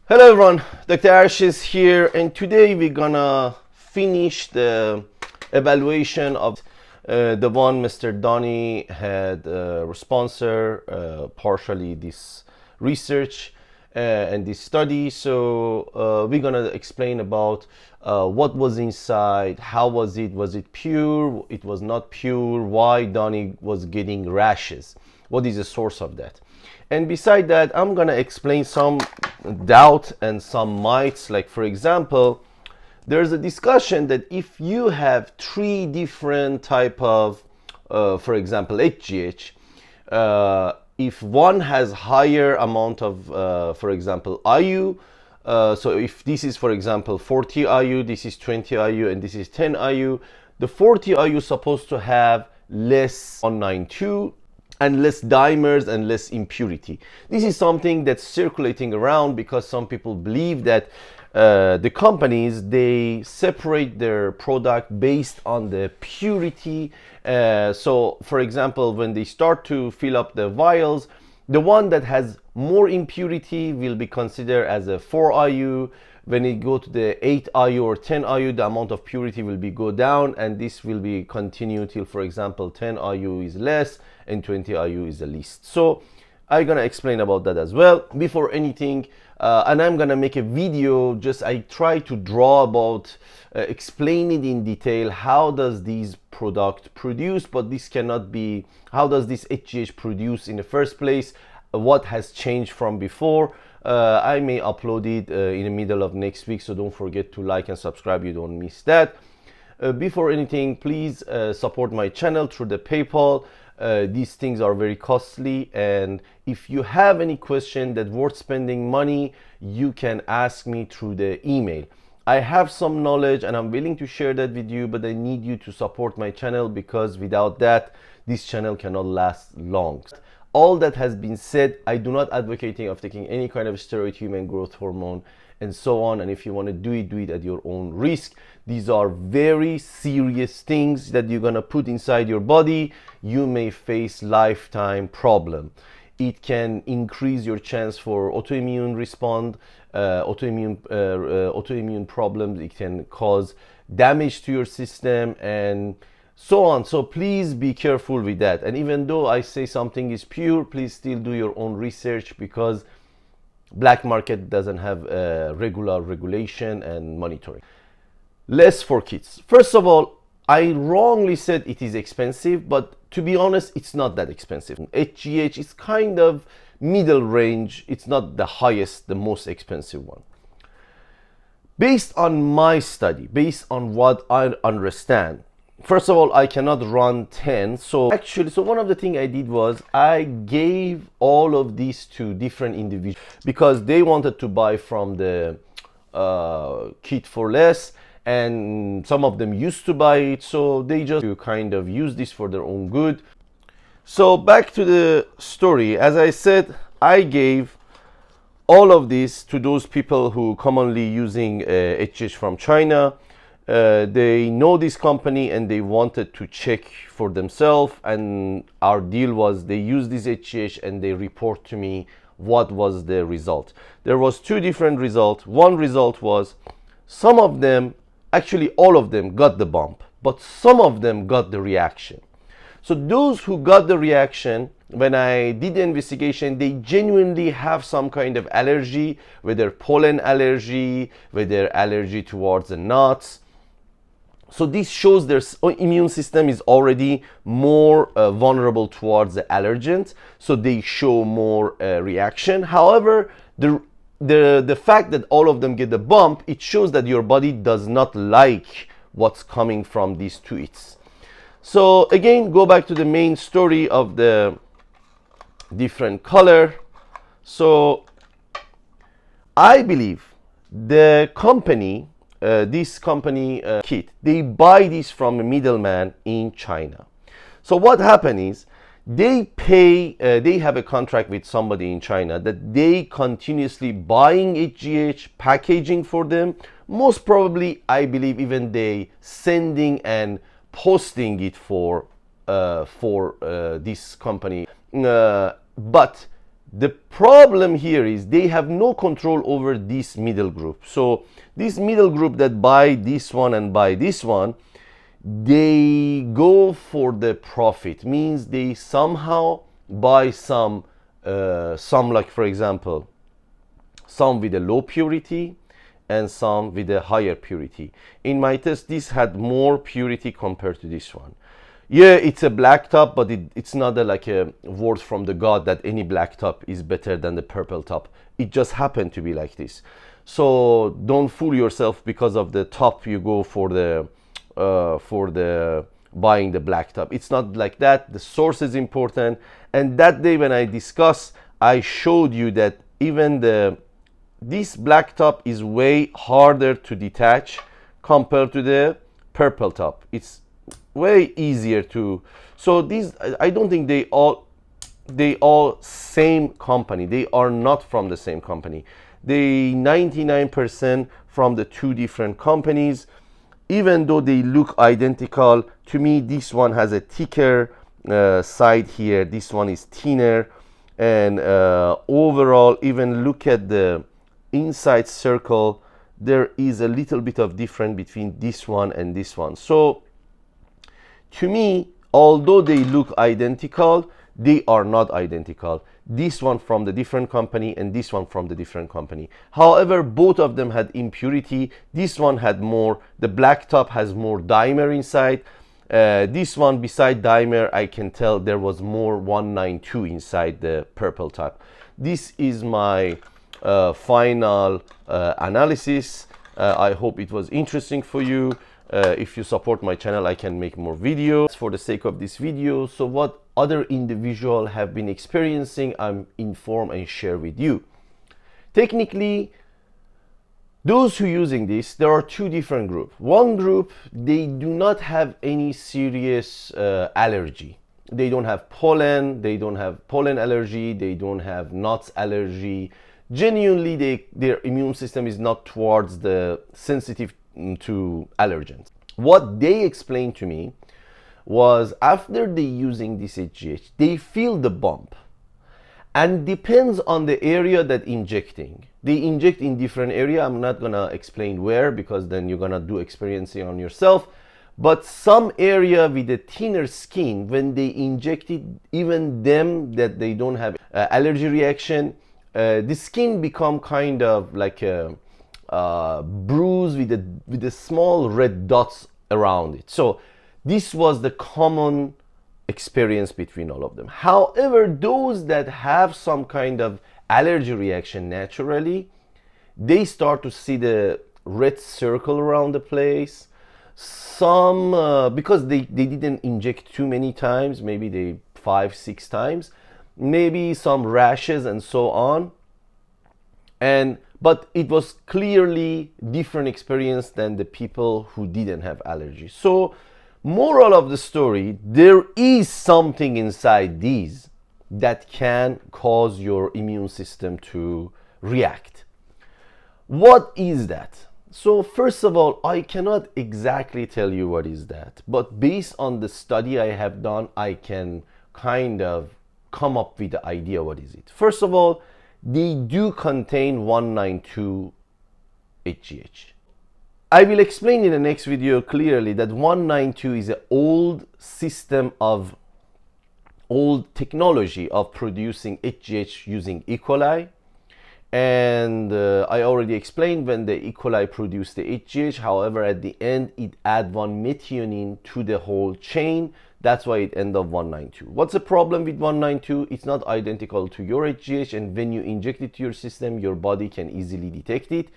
Hello everyone, Dr. Ash is here, and today we're gonna finish the evaluation of the one Mr. Donny had sponsor partially this research and this study. So we're gonna explain about what was inside, how was it pure, it was not pure, why Donny was getting rashes, what is the source of that. And beside that, I'm gonna explain some doubt and some myths. Like, for example, there's a discussion that if you have three different type of, for example, HGH, if one has higher amount of, for example, IU, so if this is, for example, 40 IU, this is 20 IU, and this is 10 IU, the 40 IU is supposed to have less 192 and less dimers and less impurity. This is something that's circulating around because some people believe that the companies, they separate their product based on the purity. So for example, when they start to fill up the vials, the one that has more impurity will be considered as a 4 IU. When it go to the 8 IU or 10 IU, the amount of purity will be go down, and this will be continue till, for example, 10 IU is less and 20 IU is the least. So I'm gonna explain about that as well. Before anything, and I'm gonna make a video, just I try to draw about, explain it in detail, how does these product produce, but this cannot be, how does this HGH produce in the first place, what has changed from before. I may upload it in the middle of next week, so don't forget to like and subscribe, you don't miss that. Before anything, please support my channel through the PayPal. These things are very costly, and if you have any question that worth spending money, you can ask me through the email. I have some knowledge and I'm willing to share that with you, but I need you to support my channel, because without that, this channel cannot last long. All that has been said, I do not advocating of taking any kind of steroid, human growth hormone, and so on. And if you want to do it at your own risk. These are very serious things that you're gonna put inside your body. You may face lifetime problem. It can increase your chance for autoimmune autoimmune problems. It can cause damage to your system and so on. So please be careful with that. And even though I say something is pure, please still do your own research, because black market doesn't have regular regulation and monitoring. Less for kids. First of all, I wrongly said it is expensive, but to be honest, it's not that expensive. HGH is kind of middle range. It's not the highest, the most expensive one. Based on my study, based on what I understand, first of all, I cannot run 10. So one of the things I did was I gave all of these to different individuals because they wanted to buy from the Kits4less, and some of them used to buy it. So they just kind of use this for their own good. So back to the story. As I said, I gave all of this to those people who commonly using HGH from China. They know this company and they wanted to check for themselves, and our deal was they use this HGH and they report to me what was the result. There was two different results. One result was some of them, actually all of them, got the bump, but some of them got the reaction. So those who got the reaction, when I did the investigation, they genuinely have some kind of allergy, whether pollen allergy, whether allergy towards the nuts. So this shows their immune system is already more vulnerable towards the allergens, so they show more reaction. However, the fact that all of them get the bump, it shows that your body does not like what's coming from these tweets. So again, go back to the main story of the different color. So I believe the company, this company Kit, they buy this from a middleman in China. So what happened is they pay, they have a contract with somebody in China that they continuously buying HGH, packaging for them. Most probably, I believe even they sending and posting it for this company. But The problem here is they have no control over this middle group. So this middle group that buy this one and buy this one, they go for the profit, means they somehow buy some like, for example, some with a low purity and some with a higher purity. In my test, this had more purity compared to this one. Yeah, it's a black top, but it's not like a word from the God that any black top is better than the purple top. It just happened to be like this. So don't fool yourself because of the top you go for the buying the black top. It's not like that. The source is important. And that day when I discussed, I showed you that even this black top is way harder to detach compared to the purple top. It's way easier to. So these, I don't think they all same company. They are not from the same company. They 99% from the two different companies. Even though they look identical, to me this one has a thicker side here, this one is thinner, and overall, even look at the inside circle, there is a little bit of difference between this one and this one. So to me, although they look identical, they are not identical. This one from the different company and this one from the different company. However, both of them had impurity. This one had more, the black top has more dimer inside. This one, beside dimer, I can tell there was more 192 inside the purple top. This is my final analysis. I hope it was interesting for you. If you support my channel, I can make more videos for the sake of this video. So what other individuals have been experiencing, I'm informed and share with you. Technically, those who using this, there are two different groups. One group, they do not have any serious allergy. They don't have pollen, they don't have pollen allergy, they don't have nuts allergy. Genuinely, their immune system is not towards the sensitive to allergens. What they explained to me was after they using this HGH, they feel the bump, and depends on the area that injecting. They inject in different area. I'm not gonna explain where because then you're gonna do experiencing on yourself. But some area with a thinner skin, when they injected, even them that they don't have allergy reaction, the skin become kind of like a bruise with the small red dots around it. So this was the common experience between all of them. However, those that have some kind of allergy reaction naturally, they start to see the red circle around the place. Some because they didn't inject too many times, maybe they 5-6 times, maybe some rashes and so on. But it was clearly different experience than the people who didn't have allergies. So moral of the story, there is something inside these that can cause your immune system to react. What is that? So first of all, I cannot exactly tell you what is that, but based on the study I have done, I can kind of come up with the idea what is it. First of all, they do contain 192 HGH. I will explain in the next video clearly that 192 is an old system of old technology of producing HGH using E. coli. And I already explained when the E. coli produced the HGH. However, at the end, it add one methionine to the whole chain. That's why it end up 192. What's the problem with 192? It's not identical to your HGH, and when you inject it to your system, your body can easily detect it.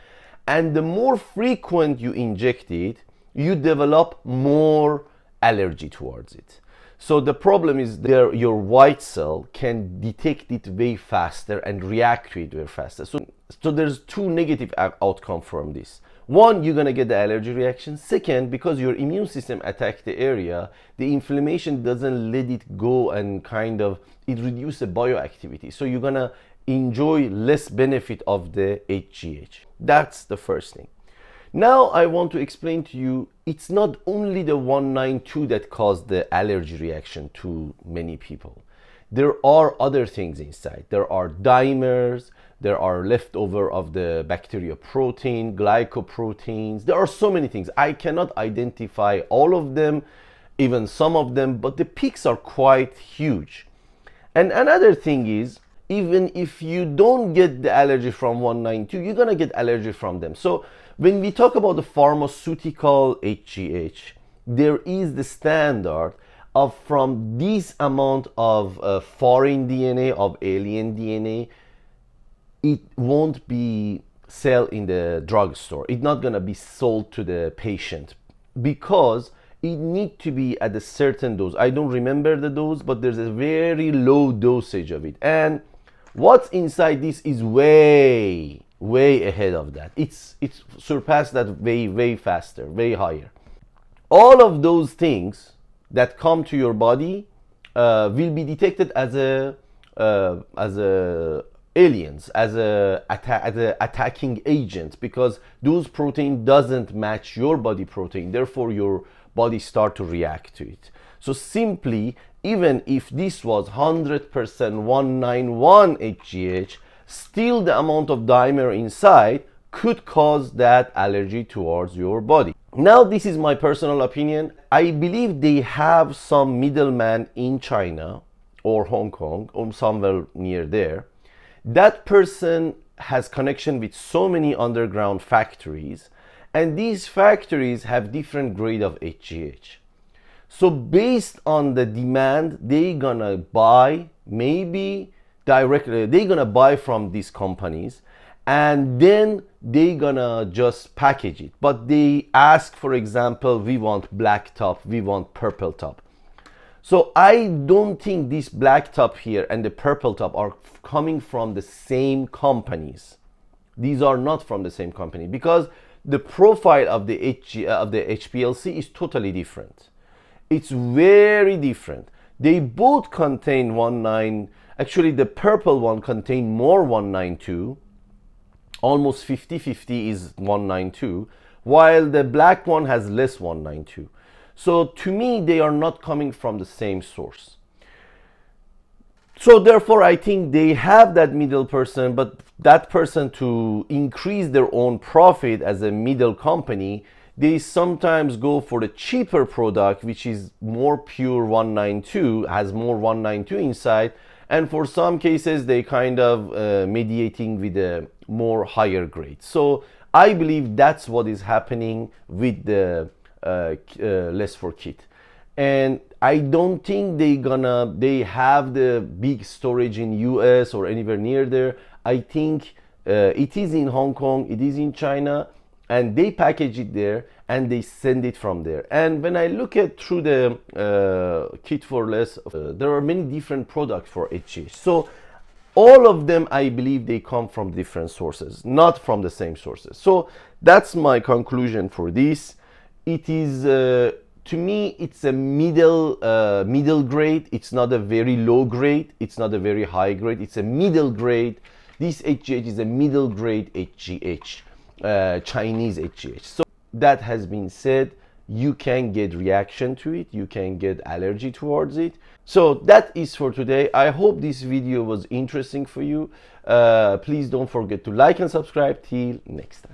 And the more frequent you inject it, you develop more allergy towards it. So the problem is that your white cell can detect it way faster and react to it way faster. So there's two negative outcomes from this. One, you're gonna get the allergy reaction. Second, because your immune system attacked the area, the inflammation doesn't let it go and kind of, it reduces the bioactivity. So you're gonna enjoy less benefit of the HGH. That's the first thing. Now I want to explain to you, it's not only the 192 that caused the allergy reaction to many people. there are other things inside. There are dimers, there are leftover of the bacteria protein, glycoproteins. There are so many things. I cannot identify all of them, even some of them, but the peaks are quite huge. And another thing is, even if you don't get the allergy from 192, you're gonna get allergy from them. So when we talk about the pharmaceutical HGH, there is the standard of from this amount of foreign DNA, of alien DNA, it won't be sold in the drugstore. It's not gonna be sold to the patient because it need to be at a certain dose. I don't remember the dose, but there's a very low dosage of it. And what's inside this is way ahead of that. It's surpassed that way faster, way higher. All of those things that come to your body will be detected as a aliens, as a attacking agent, because those protein doesn't match your body protein. Therefore, your body start to react to it. So simply, even if this was 100% 191 HGH, still the amount of dimer inside could cause that allergy towards your body. Now, this is my personal opinion. I believe they have some middleman in China or Hong Kong or somewhere near there. That person has connection with so many underground factories, and these factories have different grade of HGH. So based on the demand, they gonna buy, maybe directly, they gonna buy from these companies, and then they gonna just package it. But they ask, for example, we want black top, we want purple top. So I don't think this black top here and the purple top are coming from the same companies. These are not from the same company, because the profile of the HPLC is totally different. It's very different. They both contain 19, actually the purple one contain more 192, almost 50-50 is 192, while the black one has less 192. So to me, they are not coming from the same source. So therefore, I think they have that middle person, but that person, to increase their own profit as a middle company, they sometimes go for the cheaper product, which is more pure 192, has more 192 inside, and for some cases they kind of mediating with a more higher grade. So I believe that's what is happening with the less for kit. And I don't think they have the big storage in US or anywhere near there. I think it is in Hong Kong, it is in China, and they package it there and they send it from there. And when I look at through the Kits4less, there are many different products for HGH. So all of them, I believe they come from different sources, not from the same sources. So that's my conclusion for this. It is, to me, it's a middle grade. It's not a very low grade. It's not a very high grade. It's a middle grade. This HGH is a middle grade HGH, Chinese HGH. So that has been said, you can get reaction to it. You can get allergy towards it. So that is for today. I hope this video was interesting for you. Please don't forget to like and subscribe. Till next time.